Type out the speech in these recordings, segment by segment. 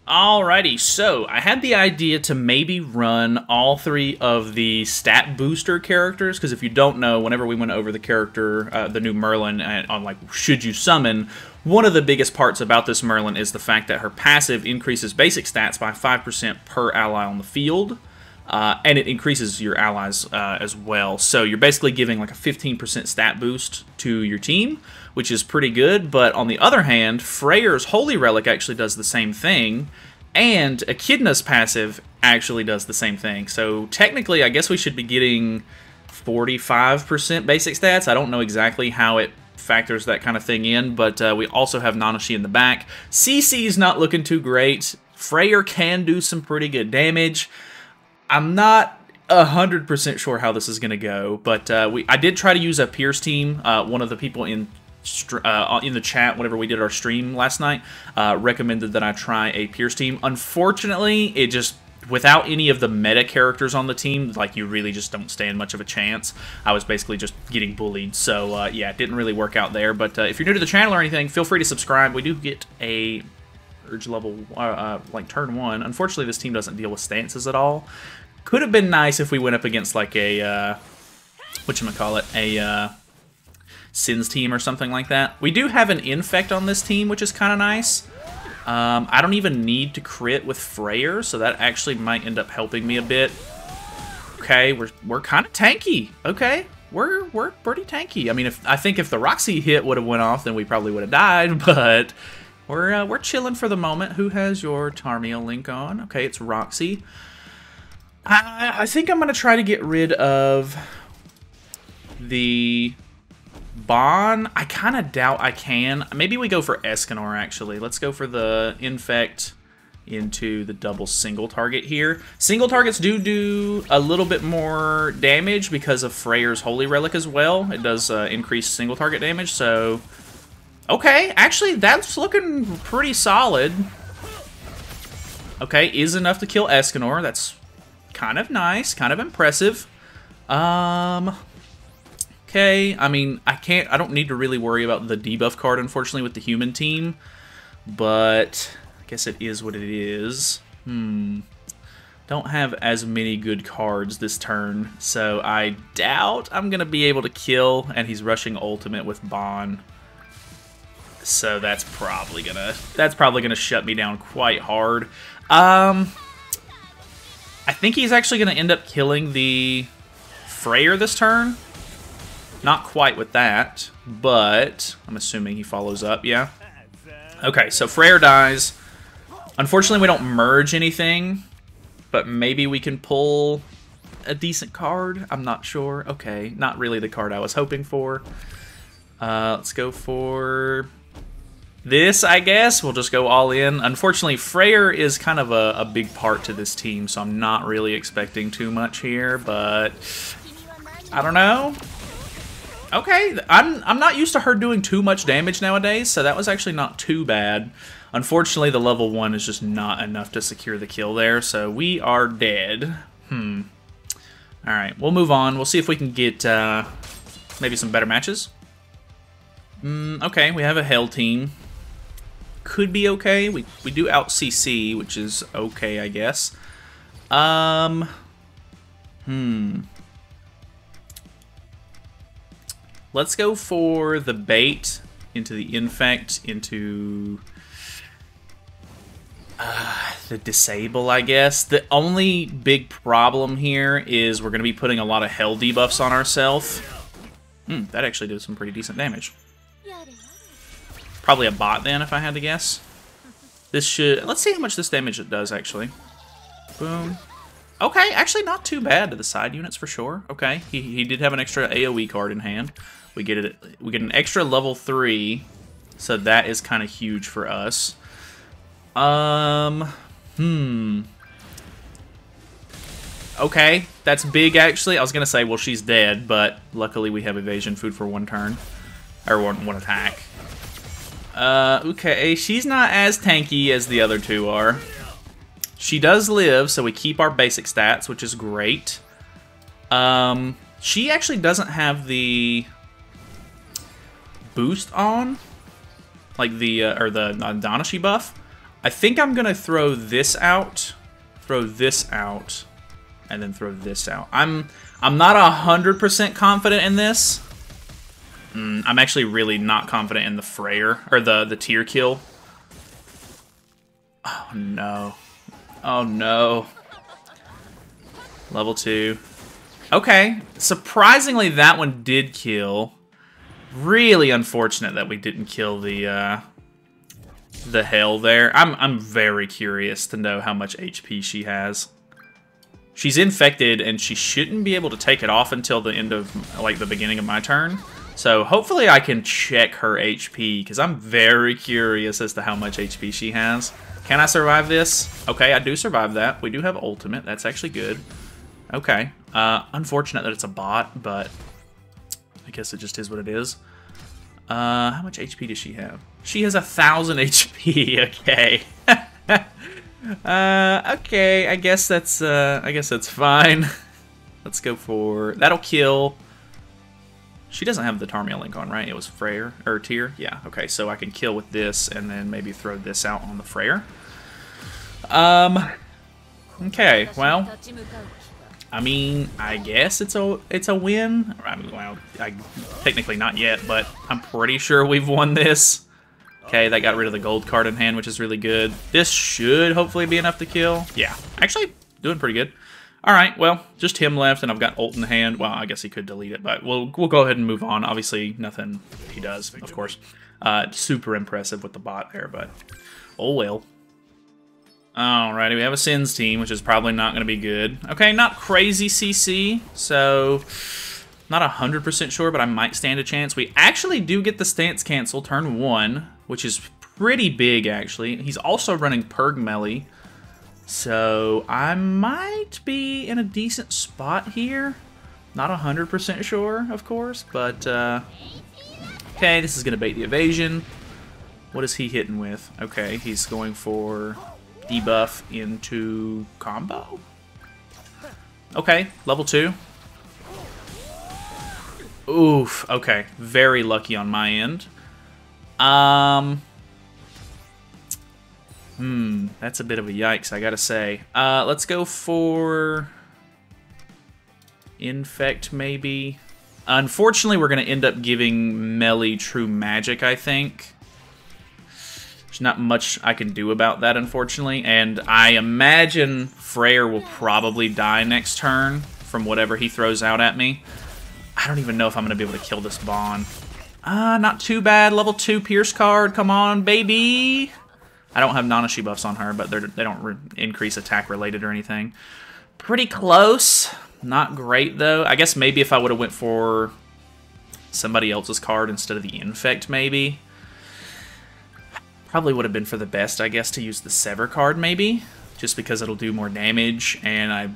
Alrighty, so I had the idea to maybe run all three of the stat booster characters, because if you don't know, whenever we went over the character, the new Merlin, on like, should you summon, one of the biggest parts about this Merlin is the fact that her passive increases basic stats by 5% per ally on the field, and it increases your allies as well. So you're basically giving like a 15% stat boost to your team, which is pretty good. But on the other hand, Freyr's Holy Relic actually does the same thing, and Echidna's passive actually does the same thing. So technically, I guess we should be getting 45% basic stats. I don't know exactly how it factors that kind of thing in, but we also have Nanashi in the back. CC's not looking too great. Freyr can do some pretty good damage. I'm not 100% sure how this is going to go, but I did try to use a Pierce team. One of the people in the chat, whenever we did our stream last night, recommended that I try a Pierce team. Unfortunately, it just, without any of the meta characters on the team, like, you really just don't stand much of a chance. I was basically just getting bullied, so yeah, it didn't really work out there. But if you're new to the channel or anything, feel free to subscribe. We do get a urge level, like, turn 1. Unfortunately, this team doesn't deal with stances at all. Could have been nice if we went up against, like, a, whatchamacallit, a, Sins team or something like that. We do have an Infect on this team, which is kind of nice. I don't even need to crit with Freyr, so that actually might end up helping me a bit. Okay, we're kind of tanky. Okay, we're pretty tanky. I mean, I think if the Roxy hit would have went off, then we probably would have died. But we're chilling for the moment. Who has your Tarmia link on? Okay, it's Roxy. I think I'm gonna try to get rid of the Bon. I kind of doubt I can. Maybe we go for Escanor, actually. Let's go for the Infect into the double single target here. Single targets do a little bit more damage because of Freyr's Holy Relic as well. It does increase single target damage, so... Okay, actually, that's looking pretty solid. Okay, is enough to kill Escanor. That's kind of nice, kind of impressive. Okay, I mean, I don't need to really worry about the debuff card, unfortunately, with the human team. But I guess it is what it is. Don't have as many good cards this turn, so I doubt I'm going to be able to kill, and he's rushing ultimate with Bon. So that's probably gonna shut me down quite hard. I think he's actually gonna end up killing the Freyr this turn. Not quite with that, but I'm assuming he follows up, yeah? Okay, so Freyr dies. Unfortunately, we don't merge anything, but maybe we can pull a decent card. I'm not sure. Okay, not really the card I was hoping for. Let's go for this, I guess. We'll just go all in. Unfortunately, Freyr is kind of a big part to this team, so I'm not really expecting too much here, but I don't know. Okay, I'm not used to her doing too much damage nowadays, so that was actually not too bad. Unfortunately, the level 1 is just not enough to secure the kill there, so we are dead. Alright, we'll move on. We'll see if we can get maybe some better matches. Okay, we have a Hell team. Could be okay. We do out CC, which is okay, I guess. Let's go for the bait into the Infect, into the Disable, I guess. The only big problem here is we're going to be putting a lot of Hell debuffs on ourselves. That actually did some pretty decent damage. Probably a bot then, if I had to guess. This should... Let's see how much this damage it does, actually. Boom. Okay, actually not too bad to the side units for sure. Okay, he did have an extra AoE card in hand. We get an extra level 3, so that is kind of huge for us. Okay, that's big actually. I was gonna say, well, she's dead, but luckily we have evasion food for one turn, or one attack. Okay, she's not as tanky as the other two are. She does live, so we keep our basic stats, which is great. She actually doesn't have the boost on, like the Danashi buff. I think I'm gonna throw this out, and then throw this out. I'm not 100% confident in this. I'm actually really not confident in the Freyr, or the tier kill. Oh no. Oh no. Level 2. Okay. Surprisingly, that one did kill. Really unfortunate that we didn't kill the hell there. I'm very curious to know how much HP she has. She's infected, and she shouldn't be able to take it off until the end of, like, the beginning of my turn. So hopefully I can check her HP, because I'm very curious as to how much HP she has. Can I survive this? Okay, I do survive that. We do have ultimate. That's actually good. Okay. Unfortunate that it's a bot, but I guess it just is what it is. How much HP does she have? She has 1,000 HP. Okay. Okay. I guess that's fine. Let's go for that'll kill. She doesn't have the Tarmia link on, right? It was Freyr or tier. Yeah. Okay. So I can kill with this, and then maybe throw this out on the Freyr. Okay. Well. I mean, I guess it's a win. I mean, well, technically not yet, but I'm pretty sure we've won this. Okay, that got rid of the gold card in hand, which is really good. This should hopefully be enough to kill. Yeah, actually doing pretty good. All right, well, just him left, and I've got ult in hand. Well, I guess he could delete it, but we'll go ahead and move on. Obviously, nothing he does, of course. Super impressive with the bot there, but oh well. Alrighty, we have a Sins team, which is probably not going to be good. Okay, not crazy CC, so not 100% sure, but I might stand a chance. We actually do get the stance cancel turn 1, which is pretty big, actually. He's also running Purg Melee, so I might be in a decent spot here. Not 100% sure, of course, but okay, this is going to bait the evasion. What is he hitting with? Okay, he's going for debuff into combo. Okay, level 2. Oof, okay. Very lucky on my end. That's a bit of a yikes, I gotta say. Let's go for Infect, maybe. Unfortunately, we're gonna end up giving Melee True Magic, I think. There's not much I can do about that, unfortunately, and I imagine Freyr will probably die next turn from whatever he throws out at me. I don't even know if I'm going to be able to kill this Bond. Not too bad. Level 2 Pierce card. Come on, baby. I don't have Nanashi buffs on her, but they don't increase attack related or anything. Pretty close. Not great, though. I guess maybe if I would have went for somebody else's card instead of the Infect, maybe. Probably would have been for the best, I guess, to use the Sever card, maybe. Just because it'll do more damage, and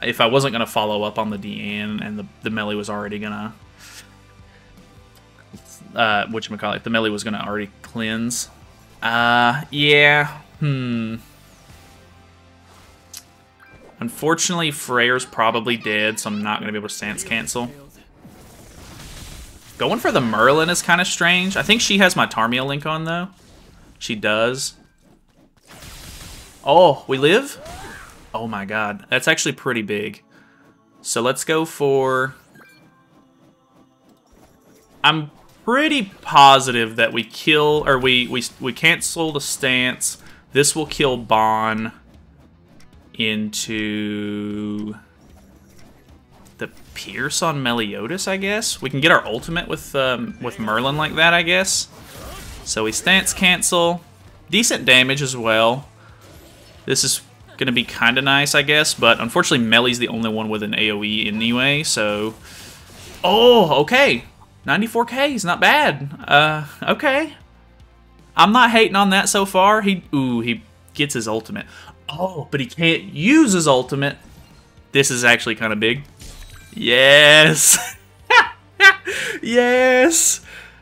if I wasn't going to follow up on the DN and the melee was already going to... whatchamacallit, the melee was going to already cleanse. Yeah. Unfortunately, Freyr's probably dead, so I'm not going to be able to stance cancel. Going for the Merlin is kind of strange. I think she has my Tarmia link on, though. She does. Oh, we live? Oh my god. That's actually pretty big. So let's go for... I'm pretty positive that we kill... Or we cancel the stance. This will kill Bon into... the Pierce on Meliodas, I guess? We can get our ultimate with Merlin like that, I guess. So we stance cancel. Decent damage as well. This is going to be kind of nice, I guess. But unfortunately, Melee's the only one with an AoE anyway, so... Oh, okay. 94k is not bad. Okay. I'm not hating on that so far. He gets his ultimate. Oh, but he can't use his ultimate. This is actually kind of big. Yes. Yes.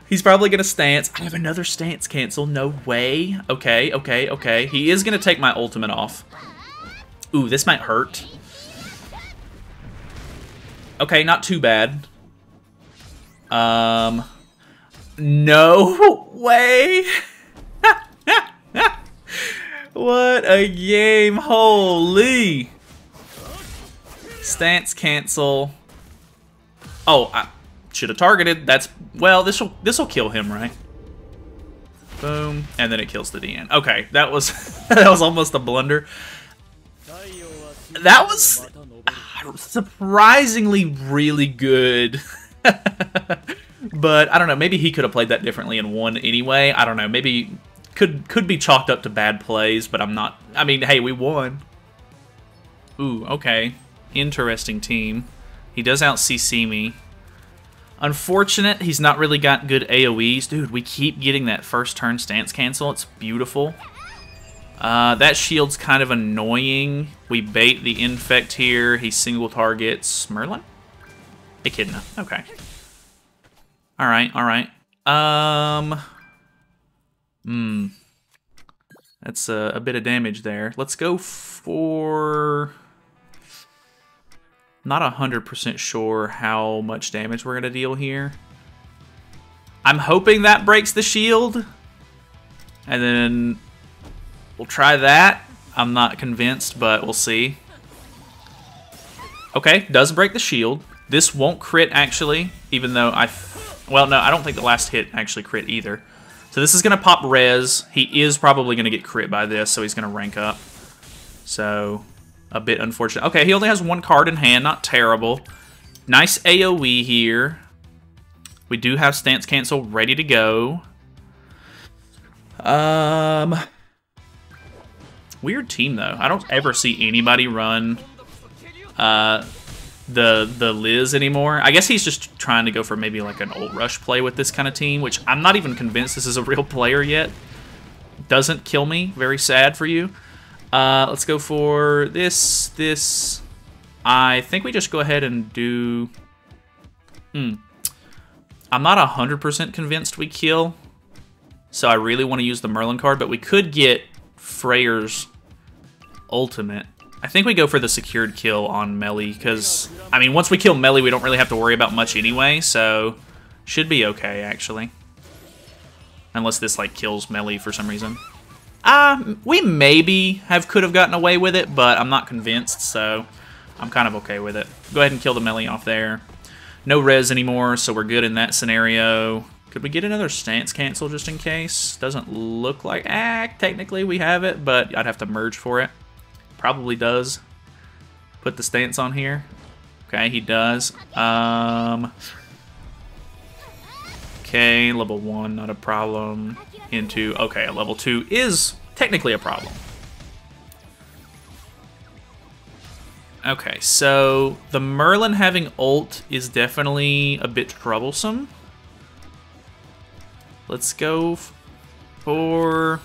He's probably going to stance. I have another stance cancel. No way. Okay, okay, okay. He is going to take my ultimate off. Ooh, this might hurt. Okay, not too bad. No way. What a game. Holy. Stance cancel. Oh, I should have targeted. That's, well, this'll kill him, right? Boom, and then it kills the DN. Okay, that was that was almost a blunder. That was surprisingly really good. But I don't know, maybe he could have played that differently and won anyway. I don't know, maybe could be chalked up to bad plays, but I'm not. I mean, hey, we won. Ooh, okay. Interesting team. He does out CC me. Unfortunate, he's not really got good AoEs. Dude, we keep getting that first turn stance cancel. It's beautiful. That shield's kind of annoying. We bait the infect here. He single targets Merlin? Echidna. Okay. Alright, alright. That's a bit of damage there. Let's go for... Not 100% sure how much damage we're going to deal here. I'm hoping that breaks the shield. And then we'll try that. I'm not convinced, but we'll see. Okay, does break the shield. This won't crit, actually, even though well, no, I don't think the last hit actually crit either. So this is going to pop res. He is probably going to get crit by this, so he's going to rank up. So... a bit unfortunate. Okay, he only has one card in hand. Not terrible. Nice AoE here. We do have stance cancel ready to go. Weird team, though. I don't ever see anybody run the Liz anymore. I guess he's just trying to go for maybe like an ult rush play with this kind of team, which I'm not even convinced this is a real player yet. Doesn't kill me. Very sad for you. Let's go for this. I think we just go ahead and do... I'm not 100% convinced we kill, so I really want to use the Merlin card, but we could get Freyr's ultimate. I think we go for the secured kill on Melly, because, I mean, once we kill Melly, we don't really have to worry about much anyway, so should be okay, actually. Unless this, like, kills Melly for some reason. We maybe could have gotten away with it, but I'm not convinced, so I'm kind of okay with it. Go ahead and kill the melee off there. No res anymore, so we're good in that scenario. Could we get another stance cancel just in case? Doesn't look like... technically we have it, but I'd have to merge for it. Probably does. Put the stance on here. Okay, he does. Okay, level 1, not a problem. Into, okay, a level 2 is technically a problem. Okay, so the Merlin having ult is definitely a bit troublesome. Let's go for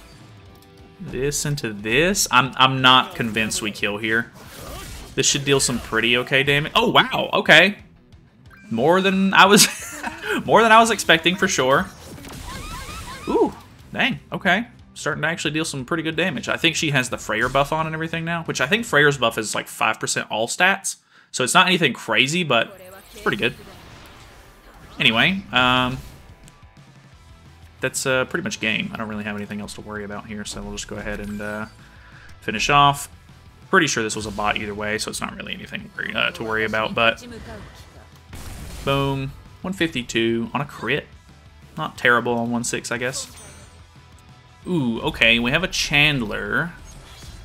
this into this. I'm not convinced we kill here. This should deal some pretty okay damage. Oh wow, okay. More than I was more than I was expecting for sure. Ooh. Dang, okay. Starting to actually deal some pretty good damage. I think she has the Freyr buff on and everything now, which I think Freyr's buff is like 5% all stats. So it's not anything crazy, but it's pretty good. Anyway, that's pretty much game. I don't really have anything else to worry about here, so we'll just go ahead and finish off. Pretty sure this was a bot either way, so it's not really anything to worry about, but... Boom. 152 on a crit. Not terrible on 1/6, I guess. Ooh, okay, we have a Chandler,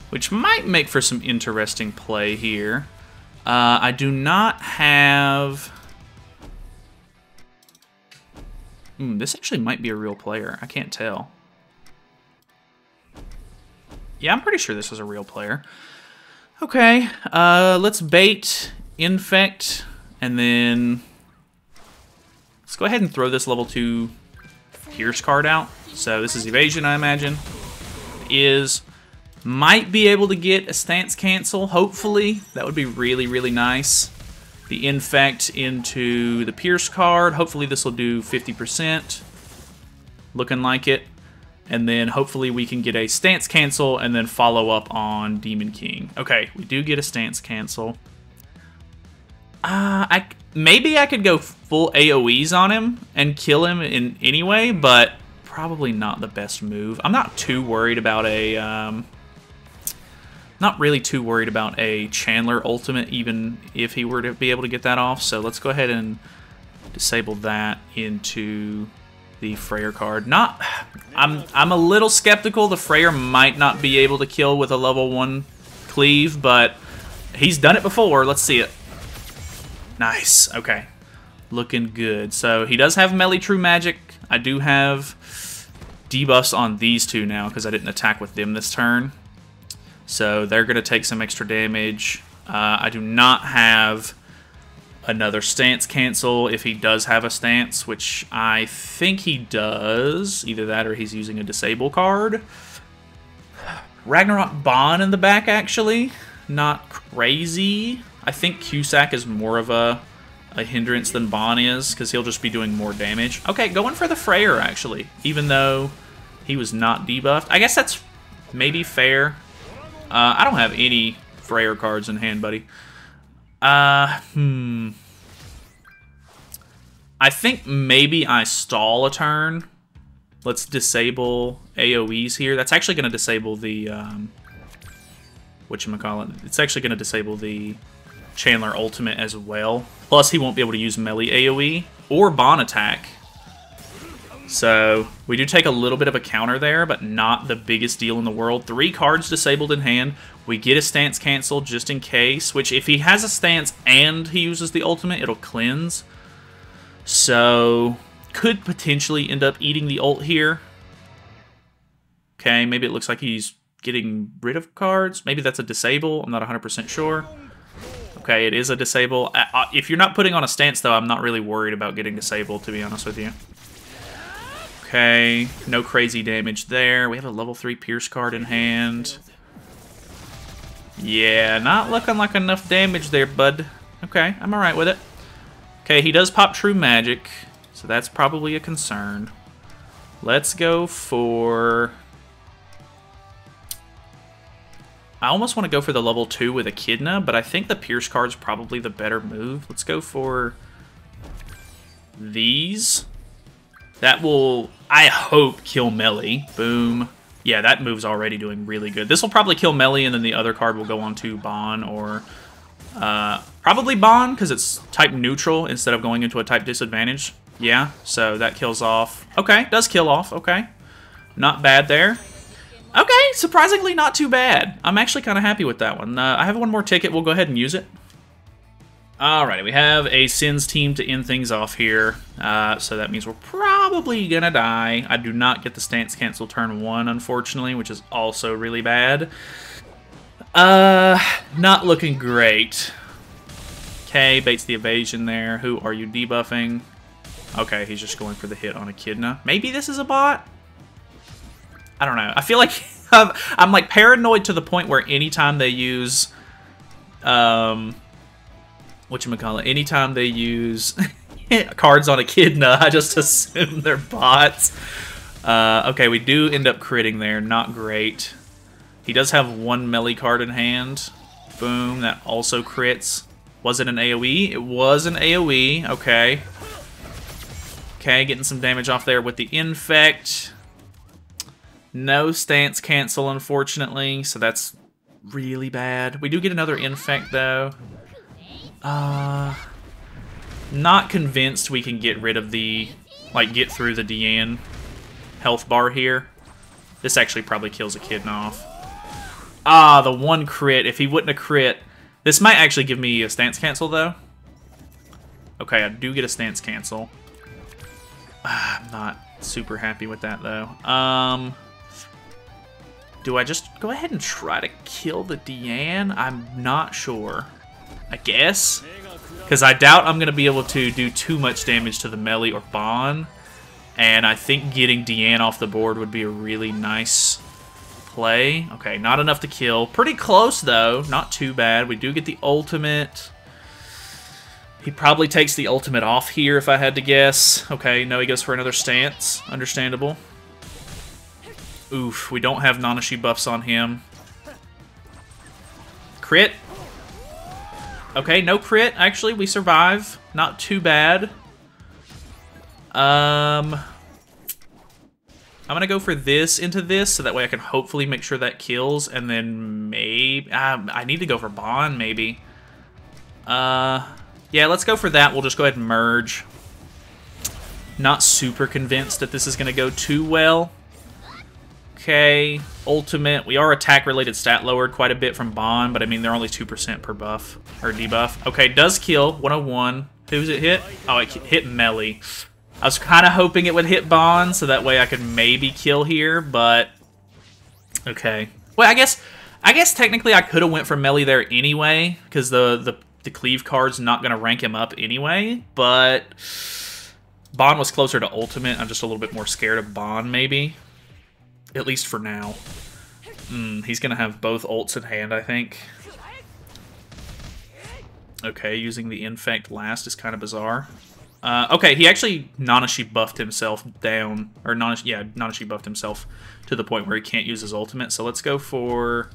which might make for some interesting play here. I do not have... this actually might be a real player. I can't tell. Yeah, I'm pretty sure this is a real player. Okay, let's bait, infect, and then... Let's go ahead and throw this level 2 Pierce card out. So this is evasion, I imagine. Might be able to get a stance cancel, hopefully. That would be really, really nice. The infect into the Pierce card. Hopefully this will do 50%. Looking like it. And then hopefully we can get a stance cancel and then follow up on Demon King. Okay, we do get a stance cancel. Maybe I could go full AoEs on him and kill him in anyway, but probably not the best move. I'm not too worried about a Not really too worried about a Chandler ultimate, even if he were to be able to get that off. So let's go ahead and disable that into the Freyr card. I'm a little skeptical. The Freyr might not be able to kill with a level 1 cleave, but he's done it before. Let's see it. Nice. Okay. Looking good. So he does have melee true magic. I do have debuffs on these two now because I didn't attack with them this turn. So they're going to take some extra damage. I do not have another stance cancel if he does have a stance, which I think he does. Either that or he's using a disable card. Ragnarok Bond in the back, actually. Not crazy. I think Cusack is more of a hindrance than Bond is, because he'll just be doing more damage. Okay, going for the Freyr, actually, even though he was not debuffed. I guess that's maybe fair. I don't have any Freyr cards in hand, buddy. I think maybe I stall a turn. Let's disable AoEs here. That's actually going to disable the, whatchamacallit. It's actually going to disable the Chandler ultimate as well. Plus, he won't be able to use melee AoE or Bond attack. So, we do take a little bit of a counter there, but not the biggest deal in the world. 3 cards disabled in hand. We get a stance cancel just in case, which if he has a stance and he uses the ultimate, it'll cleanse. So, could potentially end up eating the ult here. Okay, maybe it looks like he's getting rid of cards. Maybe that's a disable. I'm not 100% sure. Okay, it is a disable. If you're not putting on a stance, though, I'm not really worried about getting disabled, to be honest with you. Okay, no crazy damage there. We have a level 3 Pierce card in hand. Yeah, not looking like enough damage there, bud. Okay, I'm alright with it. Okay, he does pop True Magic, so that's probably a concern. Let's go for... I almost want to go for the level 2 with Echidna, but I think the Pierce card's probably the better move. Let's go for these. That will, I hope, kill melee. Boom. Yeah, that move's already doing really good. This will probably kill melee, and then the other card will go on to Bond, or probably Bond, because it's type neutral instead of going into a type disadvantage. Yeah, so that kills off. Okay, does kill off. Okay. Not bad there. Okay, surprisingly not too bad. I'm actually kind of happy with that one. I have one more ticket. We'll go ahead and use it. Alrighty, we have a Sins team to end things off here. So that means we're probably gonna die. I do not get the stance cancel turn 1, unfortunately, which is also really bad. Not looking great. Okay, baits the evasion there. Who are you debuffing? Okay, he's just going for the hit on Echidna. Maybe this is a bot? I don't know. I feel like I'm like paranoid to the point where anytime they use whatchamacallit, anytime they use cards on Echidna, I just assume they're bots. Okay, we do end up critting there. Not great. He does have 1 melee card in hand. Boom, that also crits. Was it an AoE? It was an AoE. Okay. Okay, getting some damage off there with the Infect. No stance cancel, unfortunately, so that's really bad. We do get another Infect, though. Not convinced we can get rid of the, like, get through the Deanne health bar here. This actually probably kills Echidna off. The 1 crit. If he wouldn't have crit... This might actually give me a stance cancel, though. Okay, I do get a stance cancel. I'm not super happy with that, though. Do I just go ahead and try to kill the Deanne? I'm not sure. I guess? Because I doubt I'm going to be able to do too much damage to the melee or Bond. And I think getting Deanne off the board would be a really nice play. Okay, not enough to kill. Pretty close, though. Not too bad. We do get the ultimate. He probably takes the ultimate off here, if I had to guess. Okay, no, he goes for another stance. Understandable. Oof, we don't have Nanashi buffs on him. Crit. Okay, no crit. Actually, we survive. Not too bad. I'm gonna go for this into this, so that way I can hopefully make sure that kills, and then maybe... I need to go for Bond, maybe. Yeah, let's go for that. We'll just go ahead and merge. Not super convinced that this is gonna go too well. Okay, ultimate. We are attack-related stat lowered quite a bit from Bond, but I mean, they're only 2% per buff, or debuff. Okay, does kill, 101. Who's it hit? Oh, it hit Merlin. I was kind of hoping it would hit Bond, so that way I could maybe kill here, but... Okay. Well, I guess technically I could have went for Merlin there anyway, because the cleave card's not going to rank him up anyway, but... Bond was closer to ultimate. I'm just a little bit more scared of Bond, maybe. At least for now. He's going to have both ults in hand, I think. Okay, using the Infect last is kind of bizarre. Okay, he actually Nanashi buffed himself down. Or, Nanashi buffed himself to the point where he can't use his ultimate. So let's go for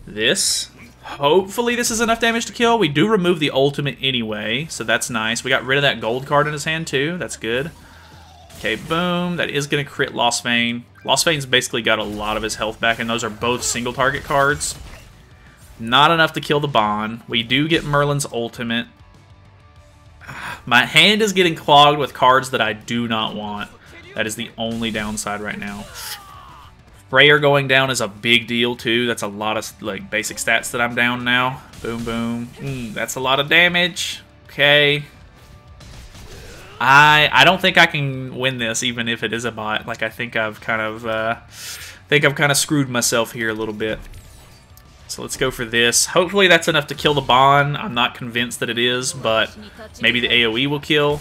this. Hopefully this is enough damage to kill. We do remove the ultimate anyway, so that's nice. We got rid of that gold card in his hand, too. That's good. Okay, boom. That is going to crit Lost Vein. Lost Vein's basically got a lot of his health back, and those are both single target cards. Not enough to kill the Bond. We do get Merlin's ultimate. My hand is getting clogged with cards that I do not want. That is the only downside right now. Sprayer going down is a big deal, too. That's a lot of like basic stats that I'm down now. Boom, boom. That's a lot of damage. Okay. I don't think I can win this, even if it is a bot. Like, I think I've kind of screwed myself here a little bit. So let's go for this. Hopefully that's enough to kill the Bond. I'm not convinced that it is, but maybe the AoE will kill.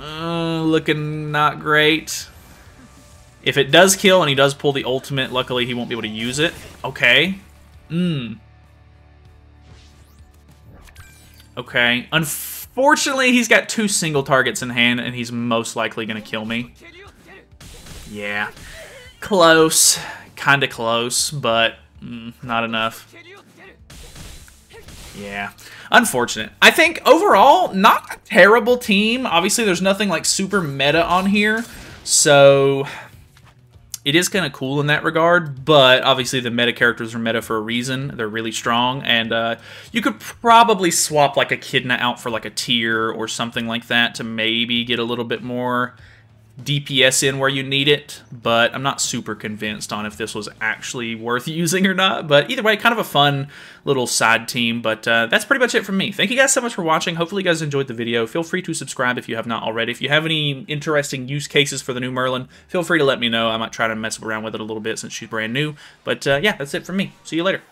Looking not great. If it does kill and he does pull the ultimate, luckily he won't be able to use it. Okay. Okay. Unfortunately, he's got 2 single targets in hand, and he's most likely going to kill me. Yeah. Close. Kind of close, but not enough. Yeah. Unfortunate. I think, overall, not a terrible team. Obviously, there's nothing, like, super meta on here, so... It is kind of cool in that regard, but obviously the meta characters are meta for a reason. They're really strong, and you could probably swap like Echidna out for like a tier or something like that to maybe get a little bit more DPS in where you need it, but I'm not super convinced on if this was actually worth using or not. But either way, kind of a fun little side team, but that's pretty much it from me. Thank you guys so much for watching. Hopefully you guys enjoyed the video. Feel free to subscribe if you have not already. If you have any interesting use cases for the new Merlin, feel free to let me know. I might try to mess around with it a little bit since she's brand new. But yeah, that's it from me. See you later.